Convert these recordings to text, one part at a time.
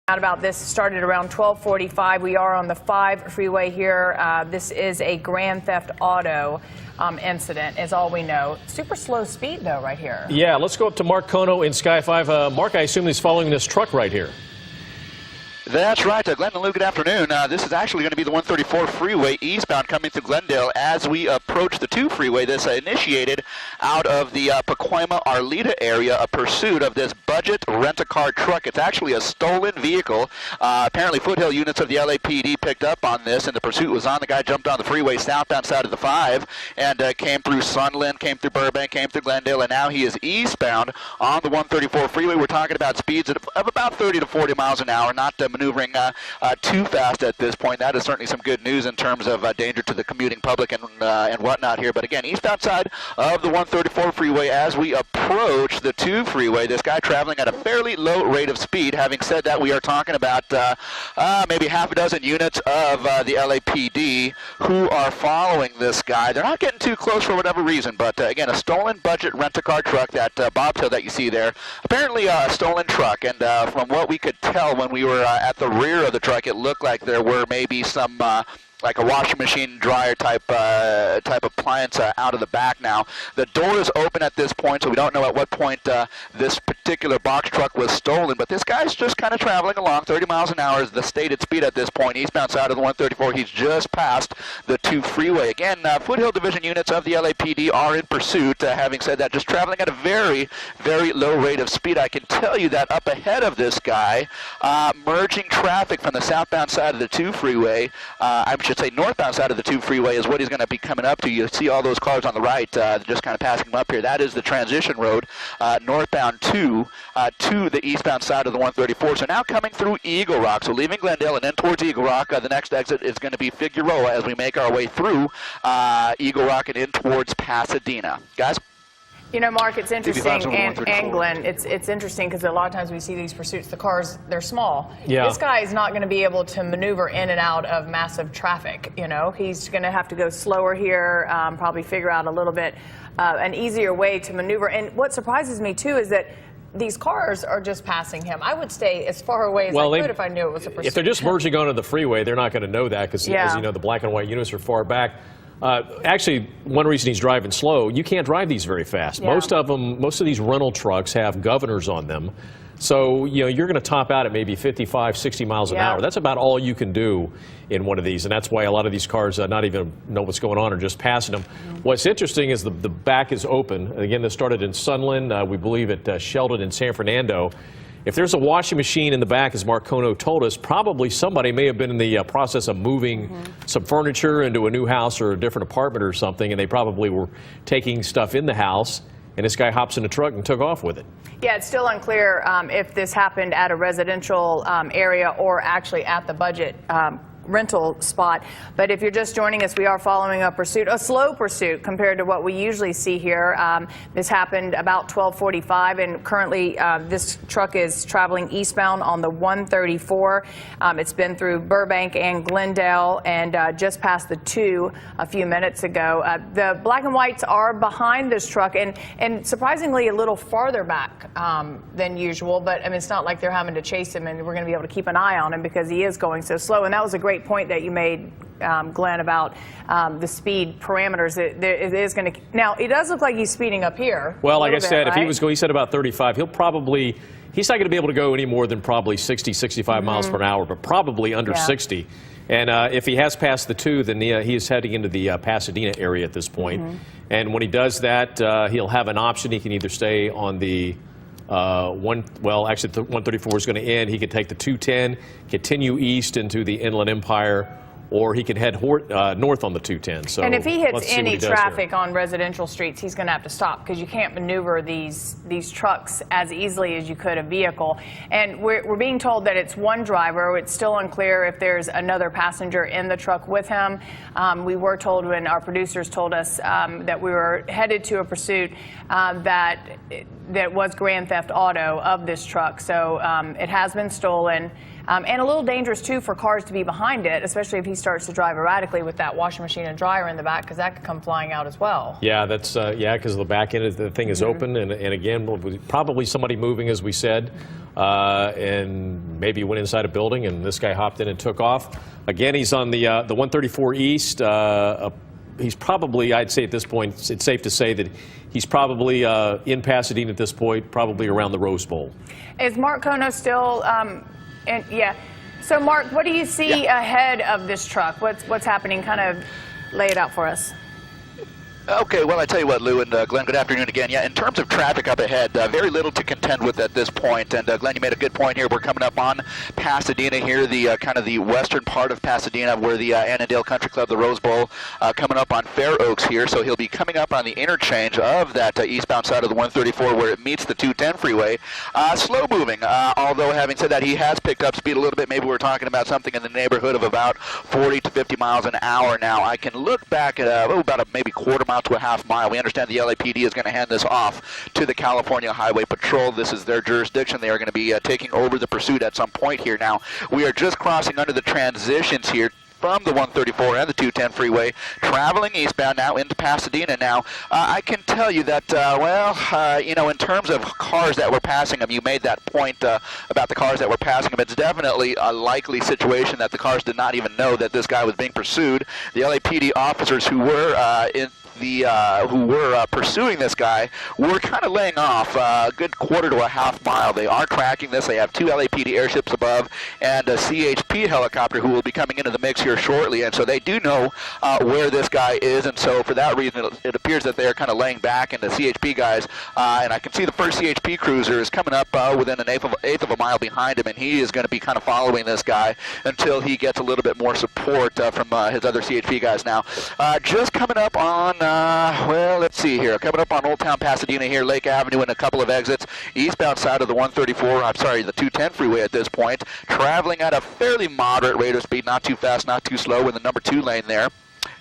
Out about this started around 12:45. We are on the 5 freeway here. This is a grand theft auto incident, is all we know. Super slow speed, though, right here. Yeah, let's go up to Mark Kono in Sky 5. Mark, I assume he's following this truck right here. That's right, Glenn and Lou, good afternoon. This is actually going to be the 134 freeway eastbound coming through Glendale as we approach the 2 freeway. This initiated out of the Pacoima-Arleta area, a pursuit of this budget rent-a-car truck. It's actually a stolen vehicle. Apparently Foothill units of the LAPD picked up on this, and the pursuit was on. The guy jumped on the freeway southbound side of the 5 and came through Sunland, came through Burbank, came through Glendale, and now he is eastbound on the 134 freeway. We're talking about speeds of about 30 to 40 miles an hour, not maneuvering too fast at this point. That is certainly some good news in terms of danger to the commuting public and whatnot here. But again, eastbound side of the 134 freeway as we approach the 2 freeway. This guy traveling at a fairly low rate of speed. Having said that, we are talking about maybe half a dozen units of the LAPD who are following this guy. They're not getting too close for whatever reason, but again, a stolen budget rent-a-car truck, that bobtail that you see there. Apparently a stolen truck, and from what we could tell when we were at the rear of the truck, it looked like there were maybe some like a washing machine, dryer type appliance out of the back. Now the door is open at this point, so we don't know at what point this particular box truck was stolen, but this guy's just kind of traveling along. 30 miles an hour is the stated speed at this point, eastbound side of the 134. He's just past the 2 freeway. Again, Foothill Division units of the LAPD are in pursuit. Having said that, just traveling at a very, very low rate of speed. I can tell you that up ahead of this guy, merging traffic from the southbound side of the 2 freeway, I should say northbound side of the 2 freeway, is what he's going to be coming up to. You see all those cars on the right just kind of passing him up here. That is the transition road, northbound to the eastbound side of the 134. So now coming through Eagle Rock, so leaving Glendale and then towards Eagle Rock, the next exit is going to be Figueroa as we make our way through Eagle Rock and in towards Pasadena. Guys? You know, Mark, it's interesting, and Glenn, it's interesting because a lot of times we see these pursuits, the cars, they're small. Yeah. This guy is not going to be able to maneuver in and out of massive traffic, you know. He's going to have to go slower here, probably figure out a little bit an easier way to maneuver. And what surprises me, too, is that these cars are just passing him. I would stay as far away as I could if I knew it was a pursuit. If they're just merging onto the freeway, they're not going to know that because, as you know, the black and white units are far back. Actually, one reason he's driving slow, you can't drive these very fast. Yeah. Most of these rental trucks have governors on them. So, you know, you're going to top out at maybe 55, 60 miles an hour. That's about all you can do in one of these. And that's why a lot of these cars not even know what's going on or just passing them. What's interesting is the back is open. Again, this started in Sunland. We believe at Sheldon in San Fernando. If there's a washing machine in the back, as Mark Kono told us, probably somebody may have been in the process of moving some furniture into a new house or a different apartment or something, and they probably were taking stuff in the house, and this guy hops in the truck and took off with it. Yeah, it's still unclear if this happened at a residential area or actually at the budget rental spot. But if you're just joining us, we are following a pursuit, a slow pursuit compared to what we usually see here. This happened about 12:45, and currently this truck is traveling eastbound on the 134. It's been through Burbank and Glendale and just past the 2 a few minutes ago. The black and whites are behind this truck and surprisingly a little farther back than usual, but I mean, it's not like they're having to chase him and we're going to be able to keep an eye on him because he is going so slow. And that was a great point that you made, Glenn, about the speed parameters. It is going to. Now, it does look like he's speeding up here. Well, like I said, if he was going, he said about 35. He's not going to be able to go any more than probably 60, 65 miles per hour, but probably under 60. And if he has passed the 2, then he is heading into the Pasadena area at this point. And when he does that, he'll have an option. He can either stay on the actually the 134 is going to end. He could take the 210, continue east into the Inland Empire, or he can head north on the 210. So, and if he hits any traffic on residential streets, he's going to have to stop because you can't maneuver these trucks as easily as you could a vehicle. And we're being told that it's one driver. It's still unclear if there's another passenger in the truck with him. We were told when our producers told us that we were headed to a pursuit that was grand theft auto of this truck. So it has been stolen. and a little dangerous too for cars to be behind it, especially if he starts to drive erratically with that washing machine and dryer in the back, because that could come flying out as well. Yeah, that's because the back end of the thing is open, and again, probably somebody moving, as we said, and maybe went inside a building, and this guy hopped in and took off. Again, he's on the 134 East. He's probably, I'd say at this point, it's safe to say that he's probably in Pasadena at this point, probably around the Rose Bowl. Is Mark Kono still? Yeah. So, Mark, what do you see ahead of this truck? What's happening? Kind of lay it out for us. Okay, well, I tell you what, Lou and Glenn, good afternoon again. Yeah, in terms of traffic up ahead, very little to contend with at this point. And Glenn, you made a good point here. We're coming up on Pasadena here, the kind of the western part of Pasadena, where the Annandale Country Club, the Rose Bowl, coming up on Fair Oaks here. So he'll be coming up on the interchange of that eastbound side of the 134 where it meets the 210 freeway. Slow moving, although having said that, he has picked up speed a little bit. Maybe we're talking about something in the neighborhood of about 40 to 50 miles an hour now. I can look back at about maybe quarter mile to a half mile. We understand the LAPD is going to hand this off to the California Highway Patrol. This is their jurisdiction. They are going to be taking over the pursuit at some point here. Now, we are just crossing under the transitions here from the 134 and the 210 freeway, traveling eastbound now into Pasadena. Now, I can tell you that, in terms of cars that were passing him, you made that point about the cars that were passing him. It's definitely a likely situation that the cars did not even know that this guy was being pursued. The LAPD officers who were pursuing this guy were kind of laying off a good quarter to a half mile. They are tracking this. They have two LAPD airships above and a CHP helicopter who will be coming into the mix here shortly, and so they do know where this guy is, and so for that reason it appears that they are kind of laying back, and the CHP guys, and I can see the first CHP cruiser is coming up within an eighth of a mile behind him, and he is going to be kind of following this guy until he gets a little bit more support from his other CHP guys. Now, just coming up on let's see here. Coming up on Old Town Pasadena here, Lake Avenue and a couple of exits, eastbound side of the 134, the 210 freeway at this point, traveling at a fairly moderate rate of speed, not too fast, not too slow, in the number 2 lane there.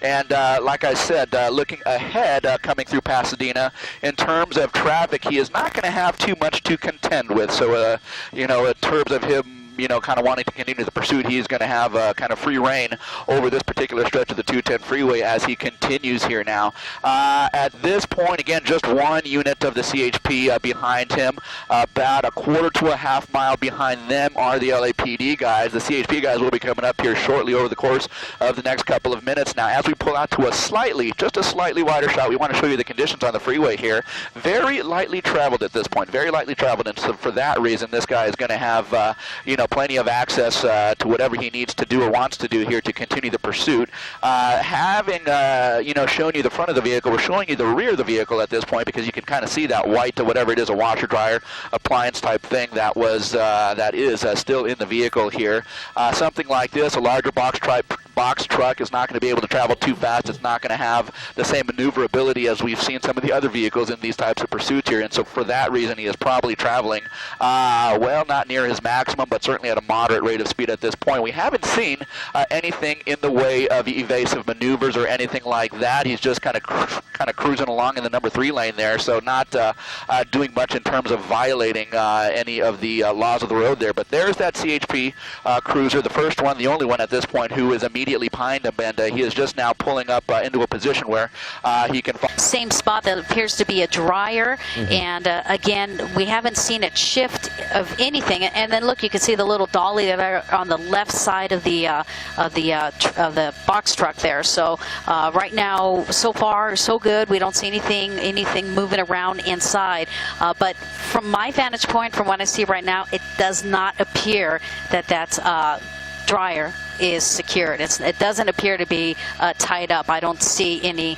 And like I said, looking ahead, coming through Pasadena, in terms of traffic, he is not going to have too much to contend with. So, in terms of him, kind of wanting to continue the pursuit, he's going to have kind of free reign over this particular stretch of the 210 freeway as he continues here now. At this point, again, just one unit of the CHP behind him. About a quarter to a half mile behind them are the LAPD guys. The CHP guys will be coming up here shortly over the course of the next couple of minutes. Now, as we pull out to just a slightly wider shot, we want to show you the conditions on the freeway here. Very lightly traveled at this point, very lightly traveled, and so for that reason, this guy is going to have, plenty of access to whatever he needs to do or wants to do here to continue the pursuit. Having, shown you the front of the vehicle, we're showing you the rear of the vehicle at this point because you can kind of see that white, whatever it is, a washer dryer appliance type thing that is still in the vehicle here. Something like this, a larger box truck is not going to be able to travel too fast. It's not going to have the same maneuverability as we've seen some of the other vehicles in these types of pursuits here, and so for that reason he is probably traveling, not near his maximum, but certainly at a moderate rate of speed at this point. We haven't seen anything in the way of evasive maneuvers or anything like that. He's just kind of cruising along in the number 3 lane there, so not doing much in terms of violating any of the laws of the road there. But there's that CHP cruiser, the first one, the only one at this point, who is immediately behind him, and he is just now pulling up into a position where he can same spot that appears to be a dryer, and again, we haven't seen it shift of anything. And then look, you can see the little dolly there on the left side of the box truck there. So right now, so far so good. We don't see anything moving around inside. But from my vantage point, from what I see right now, it does not appear that that's dryer is secured. It doesn't appear to be tied up. I don't see any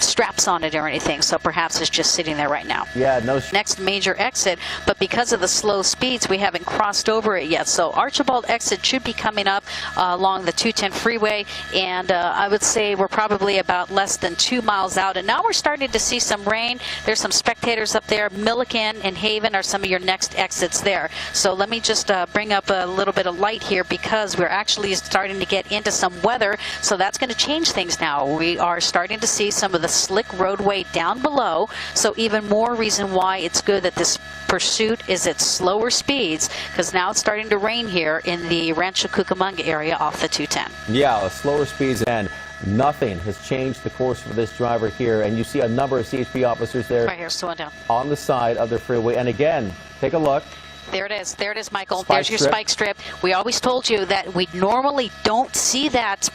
straps on it or anything, so perhaps it's just sitting there right now. Yeah, no. Next major exit, but because of the slow speeds, we haven't crossed over it yet. So Archibald exit should be coming up along the 210 freeway, and I would say we're probably about less than 2 miles out, and now we're starting to see some rain. There's some spectators up there. Milliken and Haven are some of your next exits there. So let me just bring up a little bit of light here, because we're actually starting to get into some weather, so that's going to change things now. We are starting to see some of the slick roadway down below, so even more reason why it's good that this pursuit is at slower speeds because now it's starting to rain here in the Rancho Cucamonga area off the 210. Yeah, slower speeds, and nothing has changed the course for this driver here. And you see a number of CHP officers there Right here, slowing down. on the side of the freeway. And again, take a look. There it is. There it is, Michael. Spike There's your strip. spike strip. We always told you that we normally don't see that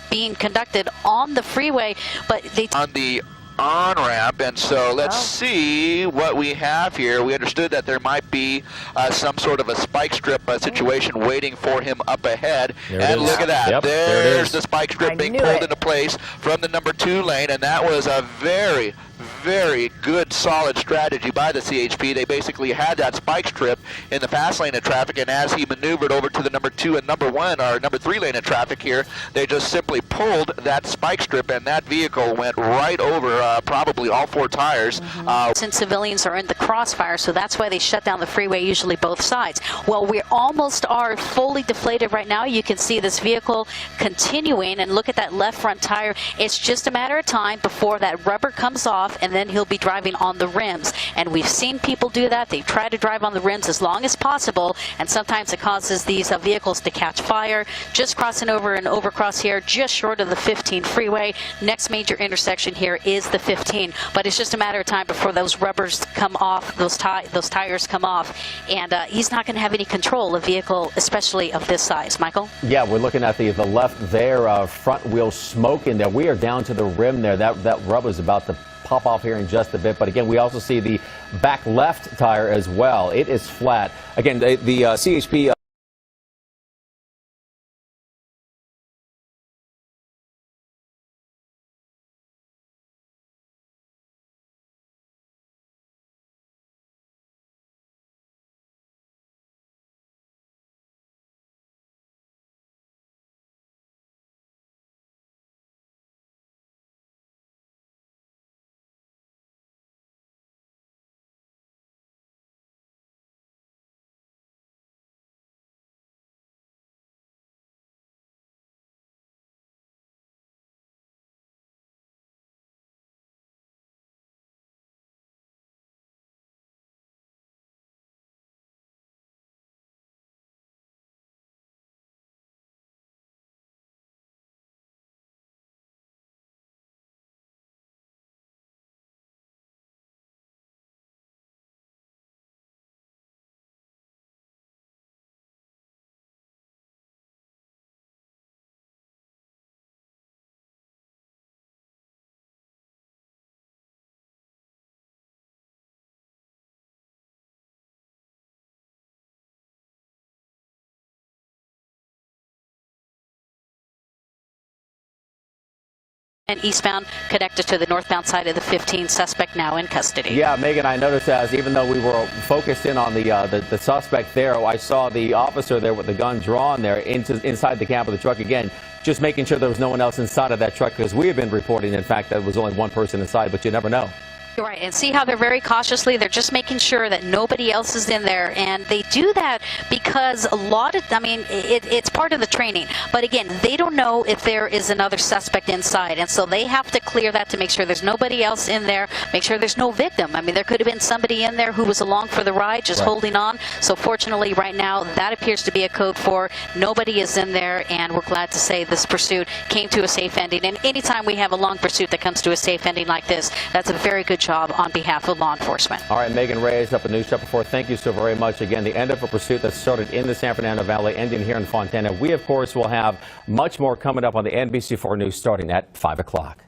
being conducted on the freeway, but they On the on-ramp, and so let's see what we have here. We understood that there might be some sort of a spike strip situation waiting for him up ahead. There it And is. look at that. Yep, there it There's is. the spike strip I being knew pulled it. into place from the number 2 lane, and that was a very, very good, solid strategy by the CHP. They basically had that spike strip in the fast lane of traffic, and as he maneuvered over to the number 2 and number 1, or number 3 lane of traffic here, they just simply pulled that spike strip, and that vehicle went right over probably all 4 tires. since civilians are in the crossfire, so that's why they shut down the freeway, usually both sides. Well, we almost are fully deflated right now. You can see this vehicle continuing, and look at that left front tire. It's just a matter of time before that rubber comes off, and then he'll be driving on the rims. And we've seen people do that. They try to drive on the rims as long as possible, and sometimes it causes these vehicles to catch fire. Just crossing over an overcross here, just short of the 15 freeway. Next major intersection here is the 15, but it's just a matter of time before those rubbers come off, those tires come off, and he's not going to have any control of vehicle, especially of this size. Michael? Yeah, we're looking at the left there, front wheel smoking there. We are down to the rim there. That rubber's about to pop off here in just a bit. But again, we also see the back left tire as well. It is flat. Again, the CHP And eastbound connected to the northbound side of the 15. Suspect now in custody. Yeah, Megan, I noticed as even though we were focused in on the suspect there, I saw the officer there with the gun drawn there inside the cab of the truck again, just making sure there was no one else inside of that truck, because we have been reporting, in fact, that there was only one person inside, but you never know. You're right, and see how they're very cautiously, they're just making sure that nobody else is in there, and they do that because a lot of, I mean, it's part of the training, but again, they don't know if there is another suspect inside, and so they have to clear that to make sure there's nobody else in there, make sure there's no victim. I mean, there could have been somebody in there who was along for the ride, just holding on, so fortunately right now, that appears to be a code for nobody is in there, and we're glad to say this pursuit came to a safe ending, and anytime we have a long pursuit that comes to a safe ending like this, that's a very good job on behalf of law enforcement. All right, Megan Reyes up at News Chapter 4. Thank you so very much. Again, the end of a pursuit that started in the San Fernando Valley, ending here in Fontana. We, of course, will have much more coming up on the NBC4 News starting at 5 o'clock.